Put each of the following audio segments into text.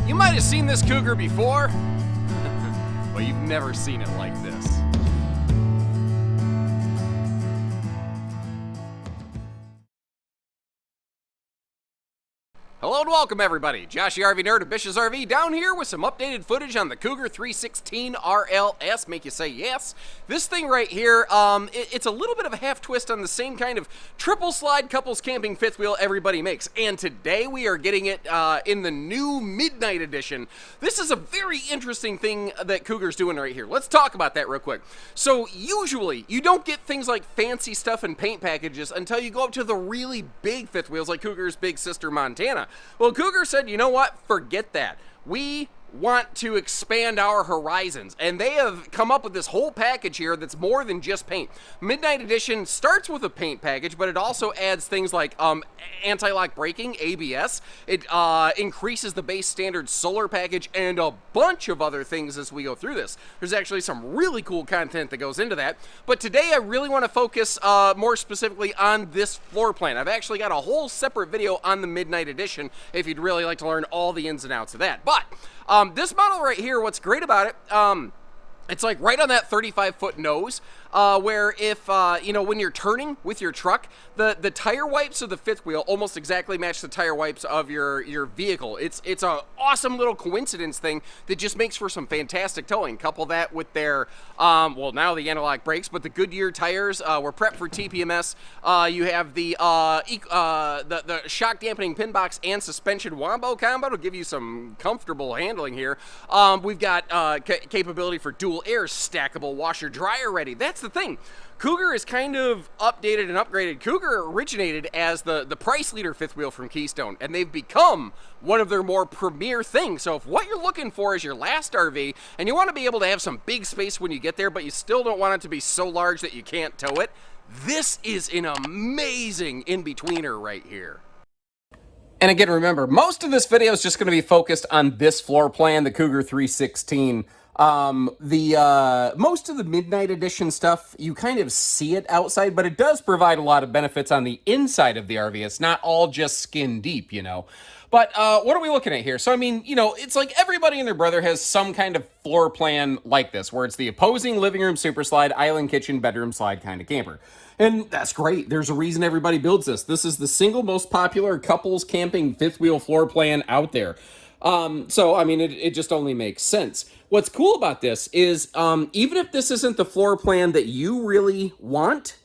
You might have seen this Cougar before, but you've never seen it like this. Hello and welcome everybody, Josh the RV Nerd of Bish's RV down here with some updated footage on the Cougar 316 RLS, make you say yes. This thing right here, it's a little bit of a half twist on the same kind of triple slide couples camping fifth wheel everybody makes. And today we are getting it in the new Midnight Edition. This is a very interesting thing that Cougar's doing right here. Let's talk about that real quick. So usually you don't get things like fancy stuff and paint packages until you go up to the really big fifth wheels like Cougar's big sister Montana. Well, Cougar said, you know what? Forget that. We want to expand our horizons, and they have come up with this whole package here that's more than just paint. Midnight Edition starts with a paint package, but it also adds things like anti-lock braking, ABS. It increases the base standard solar package and a bunch of other things as we go through this. There's actually some really cool content that goes into that, but today I really want to focus more specifically on this floor plan. I've actually got a whole separate video on the Midnight Edition if you'd really like to learn all the ins and outs of that. But this model right here, what's great about it, it's like right on that 35-foot nose, where if, you know, when you're turning with your truck, the tire wipes of the fifth wheel almost exactly match the tire wipes of your vehicle. It's an awesome little coincidence thing that just makes for some fantastic towing. Couple that with their, well, now the analog brakes, but the Goodyear tires were prepped for TPMS. You have the shock dampening pin box and suspension wombo combo to give you some comfortable handling here. We've got capability for dual air, stackable washer dryer ready. That's the thing. Cougar is kind of updated and upgraded. Cougar originated as the price leader fifth wheel from Keystone, and they've become one of their more premier things. So if what you're looking for is your last RV, and you want to be able to have some big space when you get there, but you still don't want it to be so large that you can't tow it, this is an amazing in-betweener right here. And again, remember, most of this video is just going to be focused on this floor plan, the Cougar 316. Most of the Midnight Edition stuff, you kind of see it outside, but it does provide a lot of benefits on the inside of the RV. It's not all just skin deep, you know. But what are we looking at here? So, I mean, you know, it's like everybody and their brother has some kind of floor plan like this, where it's the opposing living room super slide, island kitchen, bedroom slide kind of camper. And that's great. There's a reason everybody builds this. This is the single most popular couples camping fifth wheel floor plan out there. So, I mean, it just only makes sense. What's cool about this is, even if this isn't the floor plan that you really want,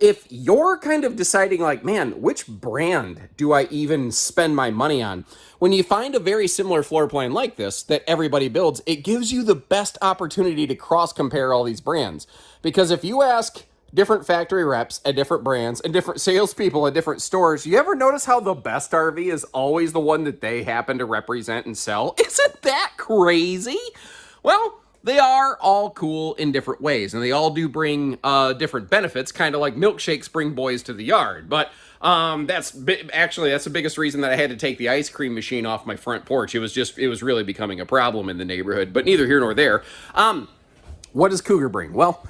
if you're kind of deciding like, man, which brand do I even spend my money on? When you find a very similar floor plan like this that everybody builds, it gives you the best opportunity to cross-compare all these brands. Because if you ask different factory reps at different brands and different salespeople at different stores, you ever notice how the best RV is always the one that they happen to represent and sell? Isn't that crazy? Well, they are all cool in different ways, and they all do bring different benefits, kind of like milkshakes bring boys to the yard. But that's the biggest reason that I had to take the ice cream machine off my front porch. It was really becoming a problem in the neighborhood, but neither here nor there. What does Cougar bring? Well,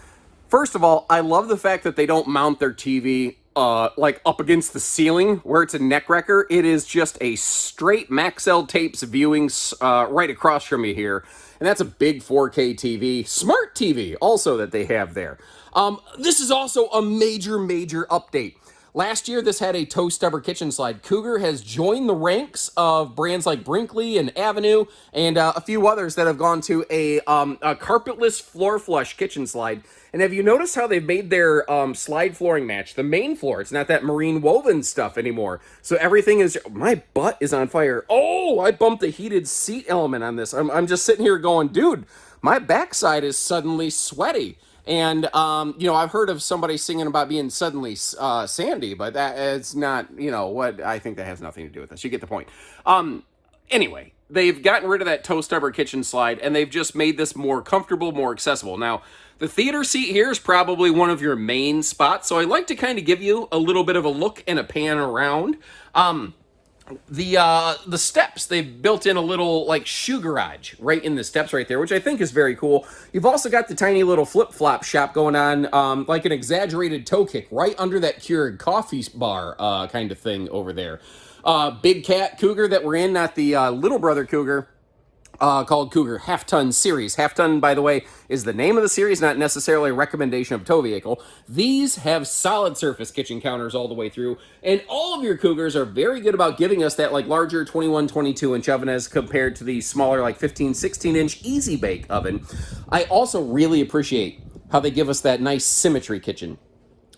first of all, I love the fact that they don't mount their TV like up against the ceiling where it's a neck wrecker. It is just a straight Maxell Tapes viewing right across from me here. And that's a big 4K TV, smart TV also that they have there. This is also a major update. Last year, this had a toe stubber kitchen slide. Cougar has joined the ranks of brands like Brinkley and Avenue and a few others that have gone to a carpetless floor flush kitchen slide. And have you noticed how they've made their slide flooring match the main floor? It's not that marine woven stuff anymore. So everything is... My butt is on fire. Oh, I bumped the heated seat element on this. I'm just sitting here going, dude, my backside is suddenly sweaty. And, you know, I've heard of somebody singing about being suddenly sandy, but that is not, you know, what I think that has nothing to do with this. You get the point. Anyway, they've gotten rid of that toe stubber kitchen slide, and they've just made this more comfortable, more accessible. Now, the theater seat here is probably one of your main spots, so I like to kind of give you a little bit of a look and a pan around. The steps, they've built in a little like shoe garage right in the steps right there, which I think is very cool. You've also got the tiny little flip-flop shop going on, like an exaggerated toe kick right under that Keurig coffee bar kind of thing over there. Big cat Cougar that we're in, not the little brother Cougar. called Cougar Half Ton Series. Half Ton, by the way, is the name of the series, not necessarily a recommendation of tow vehicle. These have solid surface kitchen counters all the way through, and all of your Cougars are very good about giving us that like larger 21, 22-inch oven as compared to the smaller like 15, 16-inch Easy Bake oven. I also really appreciate how they give us that nice symmetry kitchen,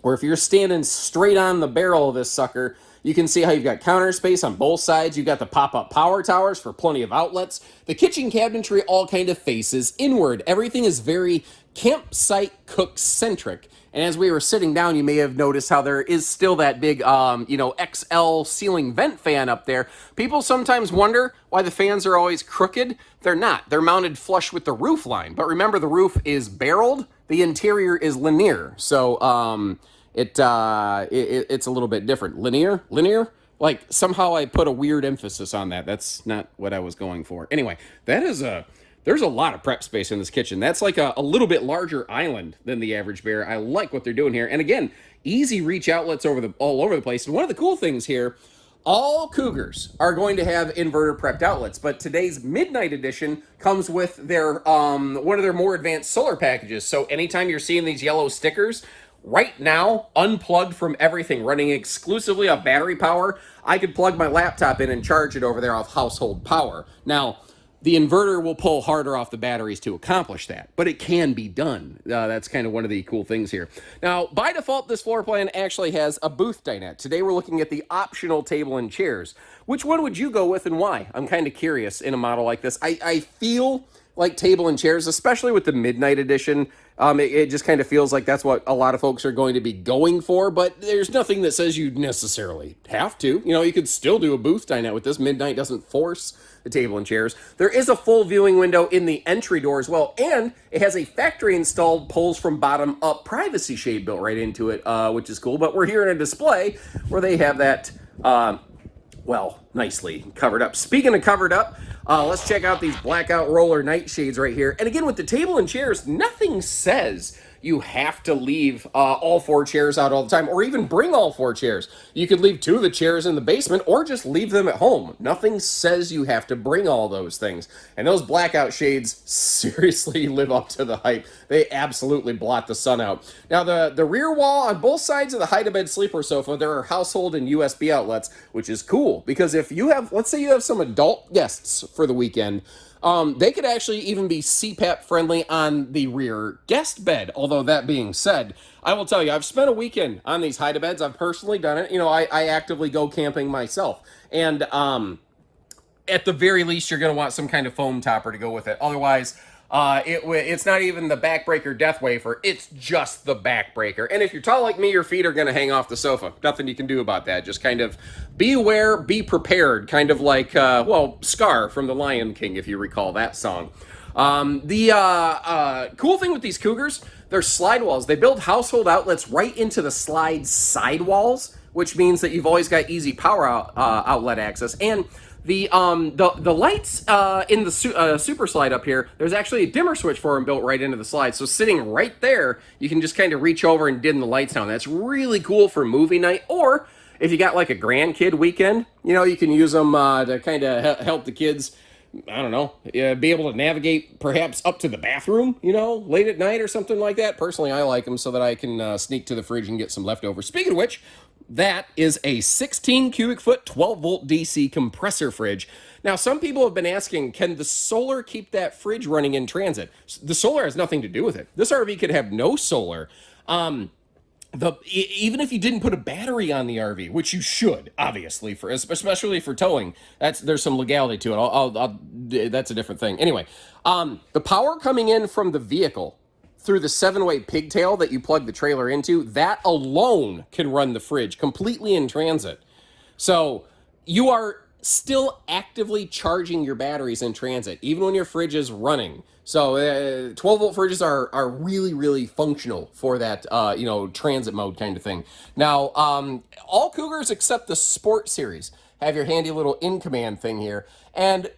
where if you're standing straight on the barrel of this sucker, you can see how you've got counter space on both sides. You've got the pop-up power towers for plenty of outlets. The kitchen cabinetry all kind of faces inward. Everything is very campsite cook-centric. And as we were sitting down, you may have noticed how there is still that big, XL ceiling vent fan up there. People sometimes wonder why the fans are always crooked. They're not. They're mounted flush with the roof line. But remember, the roof is barreled. The interior is linear. So, it's a little bit different. Linear. Like somehow I put a weird emphasis on that. That's not what I was going for. Anyway, there's a lot of prep space in this kitchen. That's like a little bit larger island than the average bear. I like what they're doing here. And again, easy reach outlets all over the place. And one of the cool things here, all Cougars are going to have inverter prepped outlets, but today's Midnight Edition comes with their one of their more advanced solar packages. So anytime you're seeing these yellow stickers, right now, unplugged from everything, running exclusively off battery power, I could plug my laptop in and charge it over there off household power. Now, the inverter will pull harder off the batteries to accomplish that, but it can be done. That's kind of one of the cool things here. Now, by default, this floor plan actually has a booth dinette. Today, we're looking at the optional table and chairs. Which one would you go with and why? I'm kind of curious in a model like this. I feel like table and chairs, especially with the Midnight Edition, it just kind of feels like that's what a lot of folks are going to be going for, but there's nothing that says you necessarily have to. You know, you could still do a booth dinette with this. Midnight doesn't force the table and chairs. There is a full viewing window in the entry door as well, and it has a factory installed pulls from bottom up privacy shade built right into it, which is cool. But we're here in a display where they have that, nicely covered up. Speaking of covered up, let's check out these blackout roller nightshades right here. And again, with the table and chairs, nothing says you have to leave all four chairs out all the time, or even bring all four chairs. You could leave two of the chairs in the basement, or just leave them at home. Nothing says you have to bring all those things. And those blackout shades seriously live up to the hype. They absolutely blot the sun out. Now, the rear wall on both sides of the hide-a-bed sleeper sofa, there are household and USB outlets, which is cool, because if you have, let's say you have some adult guests for the weekend, they could actually even be CPAP friendly on the rear guest bed. Although that being said, I will tell you, I've spent a weekend on these hide-a-beds. I've personally done it. You know, I actively go camping myself. And at the very least, you're going to want some kind of foam topper to go with it. Otherwise, it's not even the backbreaker death wafer. It's just the backbreaker. And if you're tall like me, your feet are going to hang off the sofa. Nothing you can do about that. Just kind of be aware, be prepared. Kind of like, Scar from The Lion King, if you recall that song. The cool thing with these Cougars, they're slide walls. They build household outlets right into the slide side walls, which means that you've always got easy power outlet access. And the lights in the super slide up here, there's actually a dimmer switch for them built right into the slide. So sitting right there, you can just kind of reach over and dim the lights down. That's really cool for movie night. Or if you got like a grandkid weekend, you know, you can use them to kind of help the kids, I don't know, be able to navigate perhaps up to the bathroom, you know, late at night or something like that. Personally, I like them so that I can sneak to the fridge and get some leftovers. Speaking of which, that is a 16 cubic foot, 12 volt DC compressor fridge. Now, some people have been asking, can the solar keep that fridge running in transit? The solar has nothing to do with it. This RV could have no solar. Even if you didn't put a battery on the RV, which you should, obviously, especially for towing, there's some legality to it. That's a different thing. Anyway, the power coming in from the vehicle through the 7-way pigtail that you plug the trailer into, that alone can run the fridge completely in transit. So you are still actively charging your batteries in transit, even when your fridge is running. So 12-volt fridges are really, really functional for that, transit mode kind of thing. Now, all Cougars except the Sport Series have your handy little in-command thing here. And,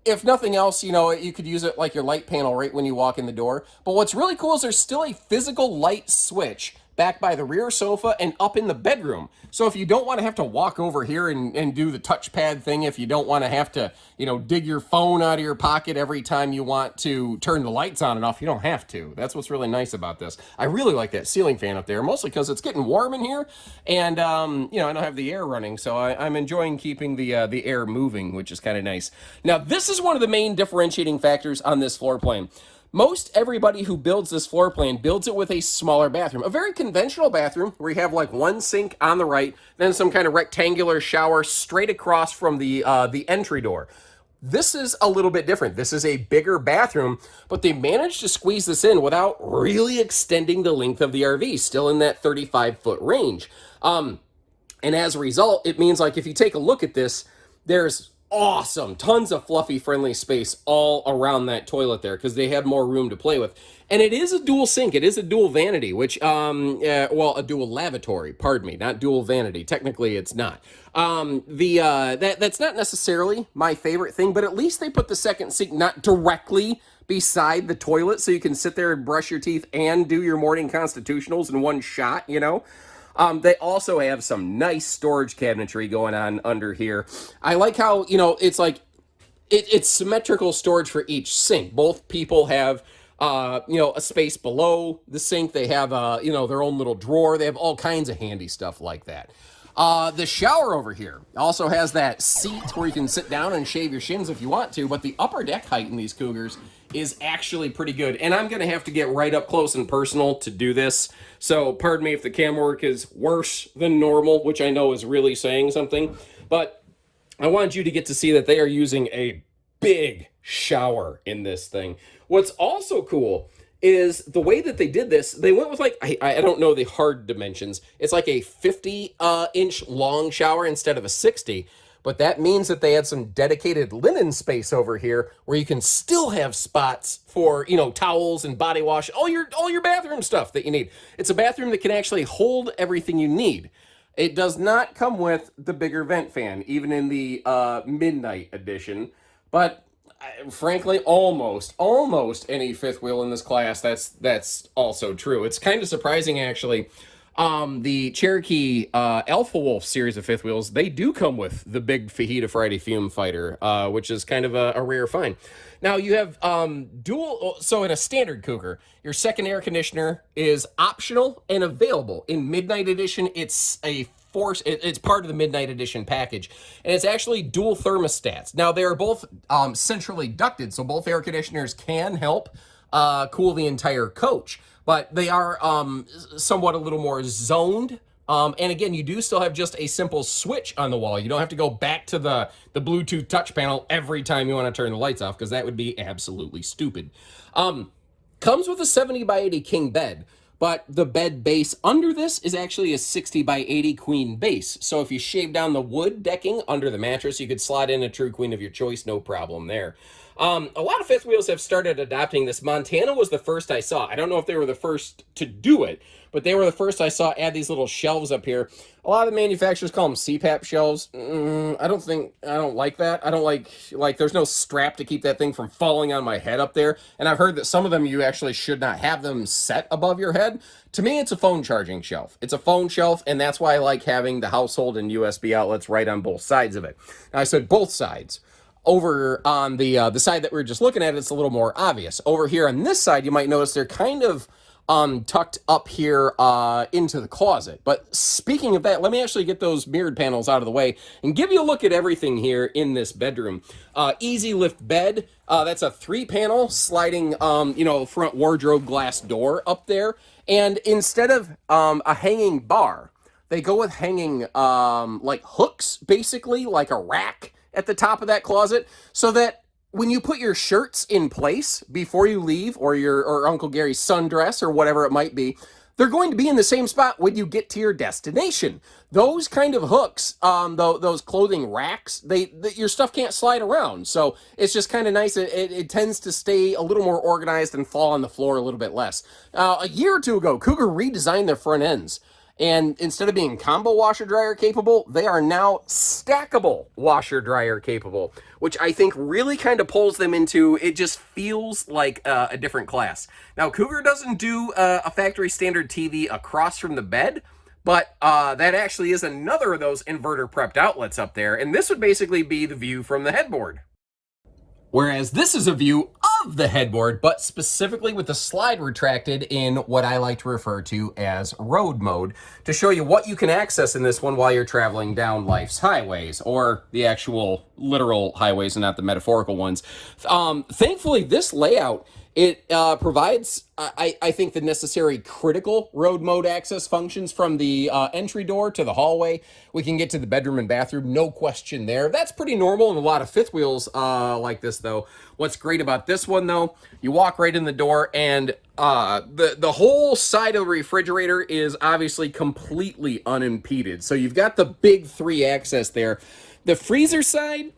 if nothing else, you could use it like your light panel right when you walk in the door. But what's really cool is there's still a physical light switch back by the rear sofa, and up in the bedroom. So if you don't want to have to walk over here and do the touchpad thing, if you don't want to have to, dig your phone out of your pocket every time you want to turn the lights on and off, you don't have to. That's what's really nice about this. I really like that ceiling fan up there, mostly because it's getting warm in here, and I don't have the air running, so I'm enjoying keeping the air moving, which is kind of nice. Now, this is one of the main differentiating factors on this floor plan. Most everybody who builds this floor plan builds it with a smaller bathroom, a very conventional bathroom where you have like one sink on the right, then some kind of rectangular shower straight across from the entry door. This is a little bit different. This is a bigger bathroom, but they managed to squeeze this in without really extending the length of the RV, still in that 35-foot range. And as a result, it means like if you take a look at this, there's awesome, tons of fluffy, friendly space all around that toilet there because they have more room to play with. And it is a dual sink. It is a dual vanity, which, a dual lavatory, pardon me, not dual vanity. Technically, it's not. That's not necessarily my favorite thing, but at least they put the second sink not directly beside the toilet so you can sit there and brush your teeth and do your morning constitutionals in one shot, They also have some nice storage cabinetry going on under here. I like how, it's like, it's symmetrical storage for each sink. Both people have, a space below the sink. They have, their own little drawer. They have all kinds of handy stuff like that. The shower over here also has that seat where you can sit down and shave your shins if you want to, but the upper deck height in these Cougars is actually pretty good. And I'm going to have to get right up close and personal to do this. So pardon me if the cam work is worse than normal, which I know is really saying something, but I want you to get to see that they are using a big shower in this thing. What's also cool is the way that they did this. They went with like, I don't know the hard dimensions. It's like a 50-inch long shower instead of a 60. But that means that they had some dedicated linen space over here where you can still have spots for, towels and body wash, all your bathroom stuff that you need. It's a bathroom that can actually hold everything you need. It does not come with the bigger vent fan, even in the midnight edition. But frankly, almost any fifth wheel in this class, that's also true. It's kind of surprising, actually. The Cherokee Alpha Wolf series of fifth wheels, they do come with the big Fajita Friday Fume Fighter, which is kind of a rare find. Now you have dual, so in a standard Cougar, your second air conditioner is optional and available. In Midnight Edition, it's it's part of the Midnight Edition package, and it's actually dual thermostats. Now they are both centrally ducted, so both air conditioners can help cool the entire coach, but they are somewhat a little more zoned. And again, you do still have just a simple switch on the wall. You don't have to go back to the Bluetooth touch panel every time you want to turn the lights off, because that would be absolutely stupid. Comes with a 70 by 80 king bed, but the bed base under this is actually a 60 by 80 queen base. So if you shave down the wood decking under the mattress, you could slide in a true queen of your choice, no problem there. A lot of fifth wheels have started adopting this. Montana was the first I saw. I don't know if they were the first to do it, but they were the first I saw add these little shelves up here. A lot of the manufacturers call them CPAP shelves. I don't like that. I don't like there's no strap to keep that thing from falling on my head up there. And I've heard that some of them you actually should not have them set above your head. To me, it's a phone charging shelf. It's a phone shelf, and that's why I like having the household and USB outlets right on both sides of it. Now, I said both sides. Over on the side that we were just looking at, it's a little more obvious. Over here on this side, you might notice they're kind of tucked up here into the closet. But speaking of that, let me actually get those mirrored panels out of the way and give you a look at everything here in this bedroom. Easy lift bed. That's a 3-panel sliding, front wardrobe glass door up there. And instead of a hanging bar, they go with hanging like hooks, basically, like a rack at the top of that closet, so that when you put your shirts in place before you leave, or Uncle Gary's sundress or whatever it might be, they're going to be in the same spot when you get to your destination. Those kind of hooks, those clothing racks, your stuff can't slide around. So it's just kind of nice. It tends to stay a little more organized and fall on the floor a little bit less. A year or two ago, Cougar redesigned their front ends. And instead of being combo washer dryer capable, they are now stackable washer dryer capable, which I think really kind of pulls them into, it just feels like a different class. Now, Cougar doesn't do a factory standard TV across from the bed, but that actually is another of those inverter prepped outlets up there. And this would basically be the view from the headboard. Whereas this is a view of the headboard, but specifically with the slide retracted in what I like to refer to as road mode, to show you what you can access in this one while you're traveling down life's highways, or the actual literal highways and not the metaphorical ones. Thankfully, this layout, it provides, I think, the necessary critical road mode access functions from the entry door to the hallway. We can get to the bedroom and bathroom, no question there. That's pretty normal in a lot of fifth wheels like this, though. What's great about this one, though, you walk right in the door, and the whole side of the refrigerator is obviously completely unimpeded. So you've got the big 3 access there. The freezer side,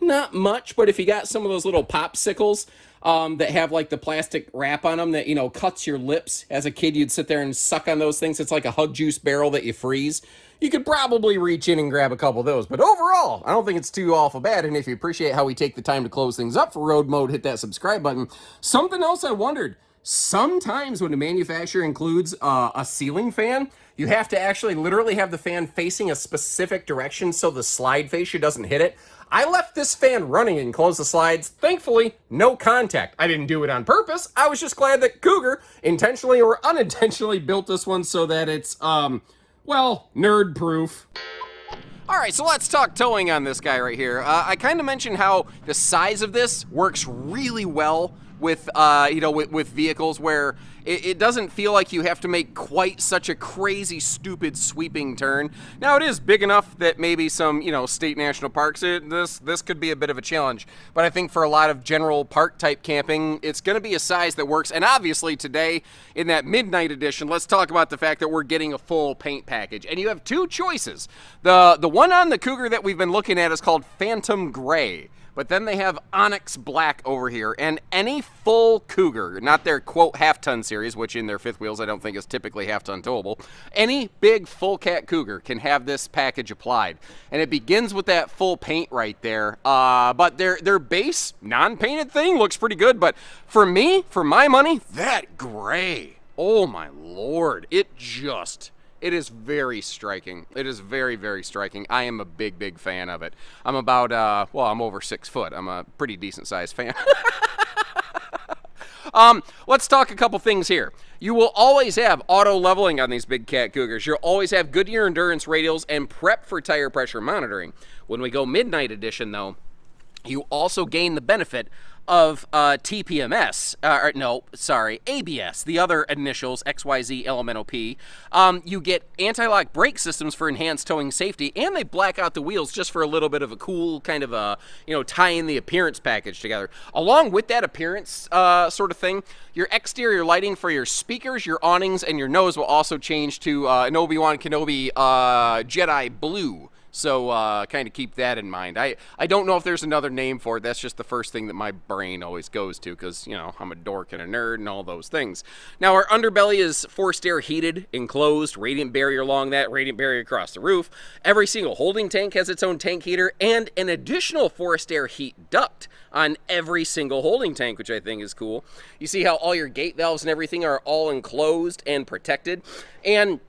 not much, but if you got some of those little popsicles that have like the plastic wrap on them that, you know, cuts your lips. As a kid, you'd sit there and suck on those things. It's like a hug juice barrel that you freeze. You could probably reach in and grab a couple of those. But overall, I don't think it's too awful bad. And if you appreciate how we take the time to close things up for road mode, hit that subscribe button. Something else I wondered. Sometimes when a manufacturer includes a ceiling fan, you have to actually literally have the fan facing a specific direction so the slide fascia doesn't hit it. I left this fan running and closed the slides. Thankfully, no contact. I didn't do it on purpose. I was just glad that Cougar intentionally or unintentionally built this one so that it's, well, nerd proof. All right, so let's talk towing on this guy right here. I kind of mentioned how the size of this works really well with, with vehicles where it doesn't feel like you have to make quite such a crazy, stupid, sweeping turn. Now, it is big enough that maybe some, state national parks, this could be a bit of a challenge. But I think for a lot of general park-type camping, it's going to be a size that works. And obviously, today, in that midnight edition, let's talk about the fact that we're getting a full paint package. And you have 2 choices. The one on the Cougar that we've been looking at is called Phantom Gray. But then they have Onyx Black over here, and any full Cougar, not their quote half-ton series, which in their fifth wheels I don't think is typically half-ton towable, any big full cat Cougar can have this package applied. And it begins with that full paint right there. But their base non-painted thing looks pretty good. But for me, for my money, that gray, oh my lord, it is very striking. It is very, very striking. I am a big, big fan of it. I'm about, I'm over 6 foot. I'm a pretty decent sized fan. Let's talk a couple things here. You will always have auto leveling on these big cat Cougars. You'll always have Goodyear Endurance radials and prep for tire pressure monitoring. When we go midnight edition, though, you also gain the benefit of TPMS, ABS, the other initials, XYZ, LMNOP. You get anti-lock brake systems for enhanced towing safety, and they black out the wheels just for a little bit of a cool kind of a, tying the appearance package together. Along with that appearance sort of thing, your exterior lighting for your speakers, your awnings, and your nose will also change to an Obi-Wan Kenobi Jedi blue. So kind of keep that in mind. I don't know if there's another name for it. That's just the first thing that my brain always goes to because, I'm a dork and a nerd and all those things. Now, our underbelly is forced air heated, enclosed, radiant barrier along that, radiant barrier across the roof. Every single holding tank has its own tank heater and an additional forced air heat duct on every single holding tank, which I think is cool. You see how all your gate valves and everything are all enclosed and protected. And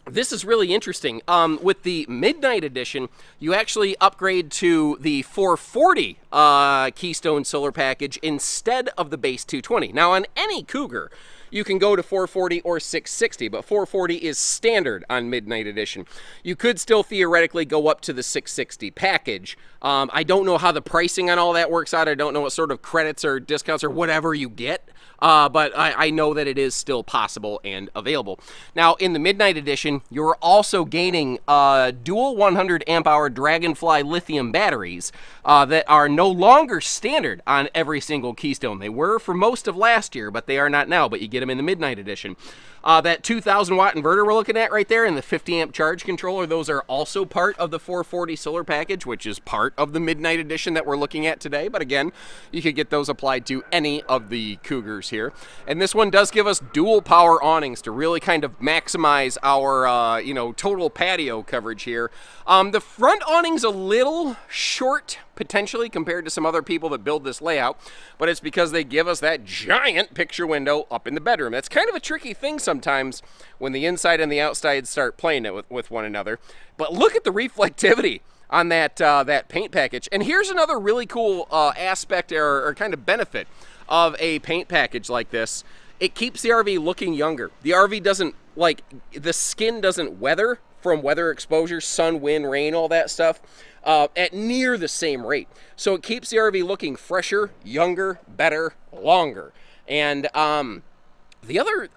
this is really interesting. With the Midnight Edition, you actually upgrade to the 440 Keystone Solar Package instead of the base 220. Now, on any Cougar, you can go to 440 or 660, but 440 is standard on Midnight Edition. You could still theoretically go up to the 660 package. I don't know how the pricing on all that works out. I don't know what sort of credits or discounts or whatever you get. But I know that it is still possible and available. Now, in the Midnight Edition, you're also gaining dual 100 amp hour Dragonfly lithium batteries that are no no longer standard on every single Keystone. They were for most of last year, but they are not now, but you get them in the Midnight Edition. That 2,000 watt inverter we're looking at right there and the 50 amp charge controller, those are also part of the 440 solar package, which is part of the Midnight Edition that we're looking at today. But again, you could get those applied to any of the Cougars here. And this one does give us dual power awnings to really kind of maximize our, total patio coverage here. The front awning's a little short potentially compared to some other people that build this layout, but it's because they give us that giant picture window up in the bedroom. That's kind of a tricky thing sometimes when the inside and the outside start playing it with one another. But look at the reflectivity on that paint package. And here's another really cool aspect or kind of benefit of a paint package like this. It keeps the RV looking younger. The RV doesn't, the skin doesn't weather from weather exposure, sun, wind, rain, all that stuff, at near the same rate. So it keeps the RV looking fresher, younger, better, longer. And the other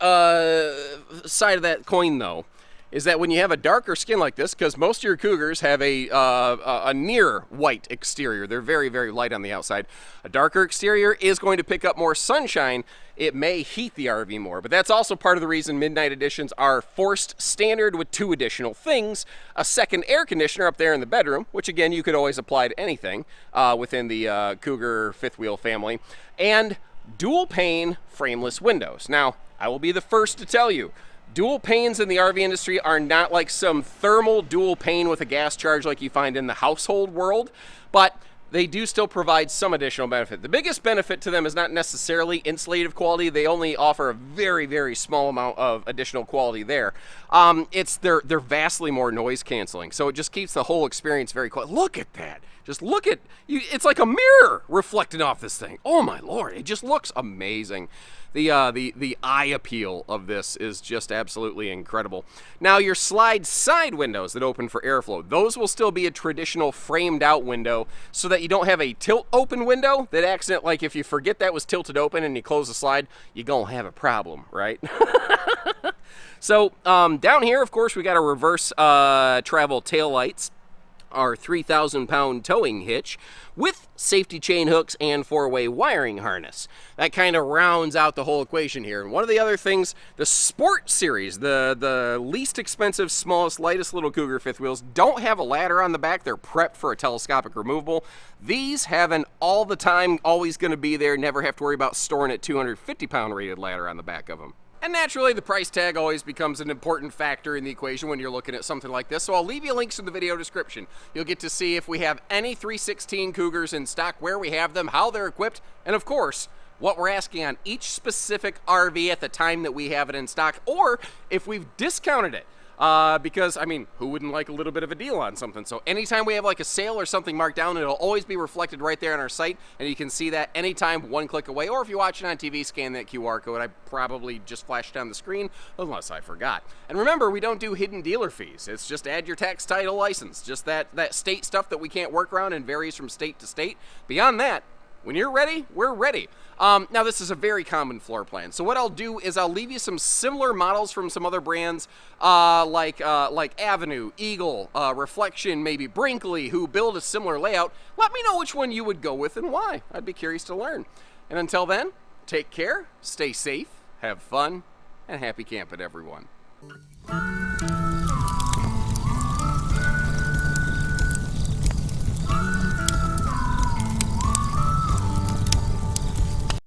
side of that coin, though, is that when you have a darker skin like this, because most of your Cougars have a near white exterior, they're very, very light on the outside. A darker exterior is going to pick up more sunshine. It may heat the RV more, but that's also part of the reason Midnight Editions are forced standard with 2 additional things. A second air conditioner up there in the bedroom, which again, you could always apply to anything within the Cougar fifth wheel family, and dual pane frameless windows. Now, I will be the first to tell you, dual panes in the RV industry are not like some thermal dual pane with a gas charge like you find in the household world, but they do still provide some additional benefit. The biggest benefit to them is not necessarily insulative quality. They only offer a very, very small amount of additional quality there. They're vastly more noise canceling, so it just keeps the whole experience very quiet. Look at that. Just look at you. It's like a mirror reflecting off this thing. Oh my Lord, it just looks amazing. The eye appeal of this is just absolutely incredible. Now your slide side windows that open for airflow, those will still be a traditional framed out window so that you don't have a tilt open window that accident, like if you forget that was tilted open and you close the slide, you're gonna have a problem, right? So down here, of course, we got a reverse travel tail lights, our 3,000-pound towing hitch with safety chain hooks and 4-way wiring harness. That kind of rounds out the whole equation here. And one of the other things, the Sport Series, the least expensive, smallest, lightest little Cougar fifth wheels, don't have a ladder on the back. They're prepped for a telescopic removable. These have an all the time, always going to be there, never have to worry about storing a 250-pound rated ladder on the back of them. And naturally, the price tag always becomes an important factor in the equation when you're looking at something like this, so I'll leave you links in the video description. You'll get to see if we have any 316 Cougars in stock, where we have them, how they're equipped, and of course, what we're asking on each specific RV at the time that we have it in stock, or if we've discounted it. Because, I mean, who wouldn't like a little bit of a deal on something? So anytime we have like a sale or something marked down, it'll always be reflected right there on our site, and you can see that anytime one click away, or if you watch it on TV, scan that QR code. I probably just flashed down the screen, unless I forgot. And remember, we don't do hidden dealer fees. It's just add your tax, title, license. Just that state stuff that we can't work around and varies from state to state. Beyond that, when you're ready, we're ready. Now this is a very common floor plan. So what I'll do is I'll leave you some similar models from some other brands like Avenue, Eagle, Reflection, maybe Brinkley, who build a similar layout. Let me know which one you would go with and why. I'd be curious to learn. And until then, take care, stay safe, have fun, and happy camping, everyone.